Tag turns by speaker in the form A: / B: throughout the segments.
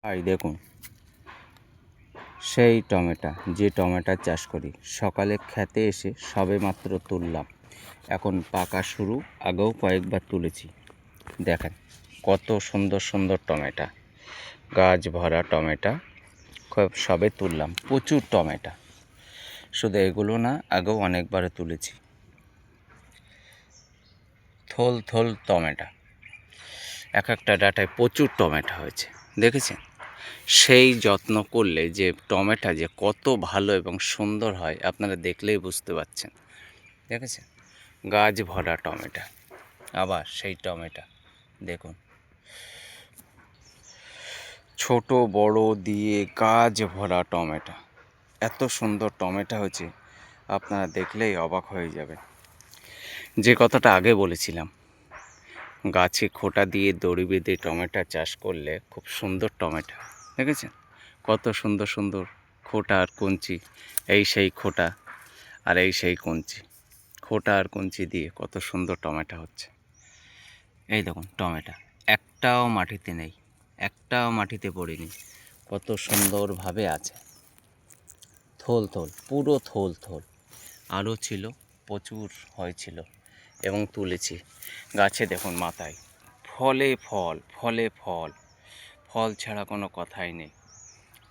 A: এই দেখুন সেই টমেটো, যে টমেটো চাষ করি, সকালে খেতে এসে সবেমাত্র তুললাম। এখন পাকা শুরু, আগেও কয়েকবার তুলেছি। দেখেন কত সুন্দর সুন্দর টমেটো, গাছ ভরা টমেটো, সবে তুললাম। প্রচুর টমেটো, শুধু এগুলো না, আগেও অনেকবার তুলেছি। থল থল টমেটো, এক একটা ডাঁটায় প্রচুর টমেটো হয়েছে, দেখেছেন? সেই যত্ন করলে যে টমেটো যে কত ভালো এবং সুন্দর হয়, আপনারা দেখলেই বুঝতে পারছেন। দেখেছেন? গাছ ভরা টমেটো, আবার সেই টমেটো দেখুন, ছোট বড় দিয়ে গাছ ভরা টমেটো। এত সুন্দর টমেটো হয়েছে, আপনারা দেখলেই অবাক হয়ে যাবেন। যে কথাটা আগে বলেছিলাম, গাছে খোঁটা দিয়ে দড়ি বেঁধে টমেটো চাষ করলে খুব সুন্দর টমেটো। দেখেছেন কত সুন্দর সুন্দর খোঁটা আর কঞ্চি, এই সেই খোঁটা আর এই সেই কঞ্চি, খোঁটা আর কঞ্চি দিয়ে কত সুন্দর টমেটো হচ্ছে। এই দেখুন টমেটো একটাও মাটিতে নেই, একটাও মাটিতে পড়েনি, কত সুন্দরভাবে আছে। থল থল, পুরো থল থল। আরও ছিল, প্রচুর হয়েছিল এবং তুলেছি। গাছে দেখুন মাথায় ফলে ফল, ফলে ফল, ফল ছাড়া কোনো কথাই নেই।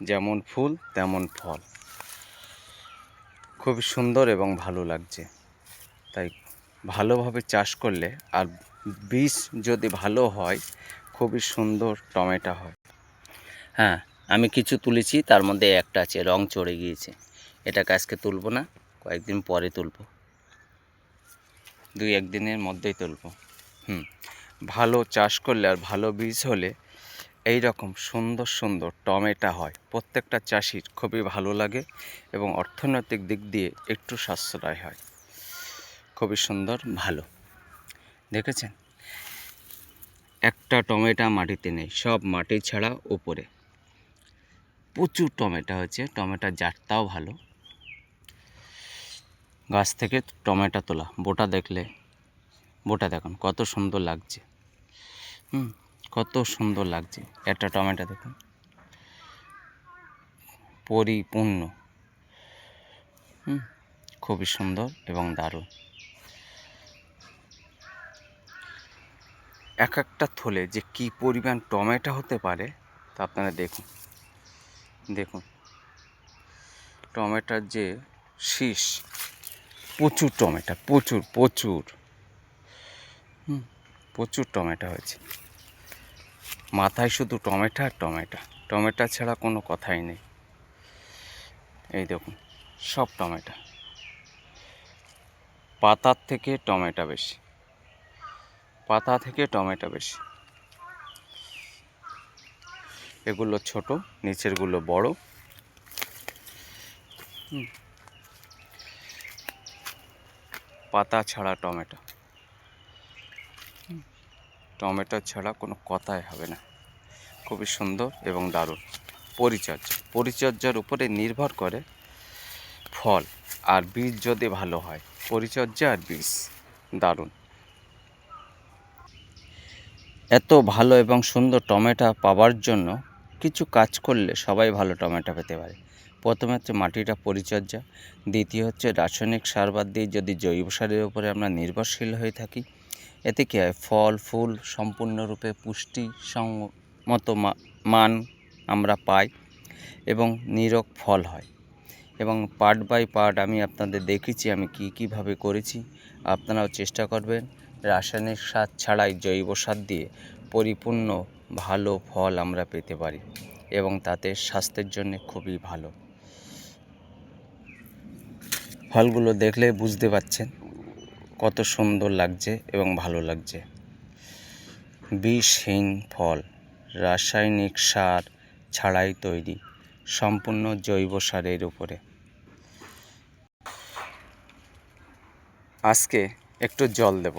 A: যেমন ফুল তেমন ফল, খুব সুন্দর এবং ভালো লাগছে। তাই ভালোভাবে চাষ করলে আর বীজ যদি ভালো হয়, খুবই সুন্দর টমেটো হয়। হ্যাঁ, আমি কিছু তুলেছি, তার মধ্যে একটা আছে রং চড়ে গিয়েছে। এটাকে আজকে তুলব না, কয়েকদিন পরে তুলব, 2-1 দিনের মধ্যেই তুলব। ভালো চাষ করলে আর ভালো বীজ হলে এই রকম সুন্দর সুন্দর টমেটো হয়। প্রত্যেকটা চাষির খুবই ভালো লাগে এবং অর্থনৈতিক দিক দিয়ে একটু সাশ্রয় হয়। খুবই সুন্দর, ভালো। দেখেছেন? একটা টমেটো মাটিতে নেই, সব মাটি ছাড়া উপরে। প্রচুর টমেটো হয়েছে, টমেটোর জাতটাও ভালো। গাছ থেকে টমেটো তোলা, বোটা দেখলে, বোটা দেখুন কত সুন্দর লাগছে। কত সুন্দর লাগছে। একটা টমেটো দেখুন, পরিপূর্ণ। খুবই সুন্দর এবং দারুণ। এক একটা থলে যে কি পরিমাণ টমেটো হতে পারে তা আপনারা দেখুন। দেখুন টমেটোর যে শীষ, প্রচুর টমেটো, প্রচুর প্রচুর প্রচুর টমেটো হয়েছে। মাথায় শুধু টমেটো আর টমেটো, টমেটো ছাড়া কোনো কথাই নেই। এই দেখুন সব টমেটো, পাতার থেকে টমেটো বেশি, পাতা থেকে টমেটো বেশি। এগুলো ছোট, নিচেরগুলো বড়। পাতা ছাড়া টমেটো, টমেটো ছাড়া কোনো কথাই হবে না। খুবই সুন্দর এবং দারুণ। পরিচর্যার উপরে নির্ভর করে ফল আর বীজ যদি ভালো হয়। পরিচর্যা আর বীজ দারুণ। এত ভালো এবং সুন্দর টমেটো পাওয়ার জন্য কিছু কাজ করলে সবাই ভালো টমেটো পেতে পারে। প্রথমে হচ্ছে মাটিটা পরিচর্যা, দ্বিতীয় হচ্ছে রাসায়নিক সার বাদ দিয়ে যদি জৈব সারের উপরে আমরা নির্ভরশীল হয়ে থাকি, এতে কী হয়, ফল ফুল সম্পূর্ণরূপে পুষ্টিসম্মত মান আমরা পাই এবং নিরোগ ফল হয়। এবং পার্ট বাই পার্ট আমি আপনাদের দেখিয়েছি আমি কীভাবে করেছি। আপনারাও চেষ্টা করবেন রাসায়নিক সার ছাড়াই জৈব সার দিয়ে পরিপূর্ণ ভালো ফল আমরা পেতে পারি এবং তাতে স্বাস্থ্যের জন্য খুবই ভালো। ফলগুলো দেখলে বুঝতে পারছেন কত সুন্দর লাগছে এবং ভালো লাগছে। বিষহীন ফল, রাসায়নিক সার ছাড়াই তৈরি, সম্পূর্ণ জৈব সারের উপরে। আজকে একটু জল দেব,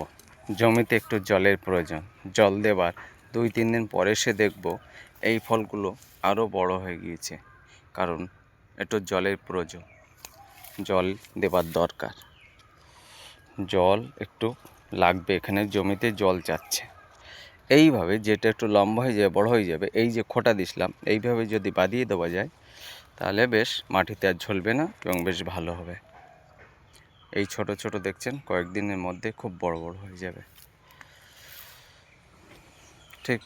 A: জমিতে একটু জলের প্রয়োজন। জল দেবার 2-3 দিন পরে এসে দেখব এই ফলগুলো আরও বড় হয়ে গিয়েছে, কারণ একটু জলের প্রয়োজন, জল দেবার দরকার। জল একটু লাগবে, এখানে জমিতে জল যাচ্ছে। এইভাবে যেটা একটু লম্বা হয়ে যাবে, বড় হয়ে যাবে, এই যে খোঁটা দিছিলাম এইভাবে যদি বাঁধিয়ে দেওয়া যায় তাহলে বেশ মাটিতে আর ঝলবে না এবং বেশ ভালো হবে। এই ছোট ছোট দেখছেন কয়েকদিনের মধ্যে খুব বড় বড় হয়ে যাবে। ঠিক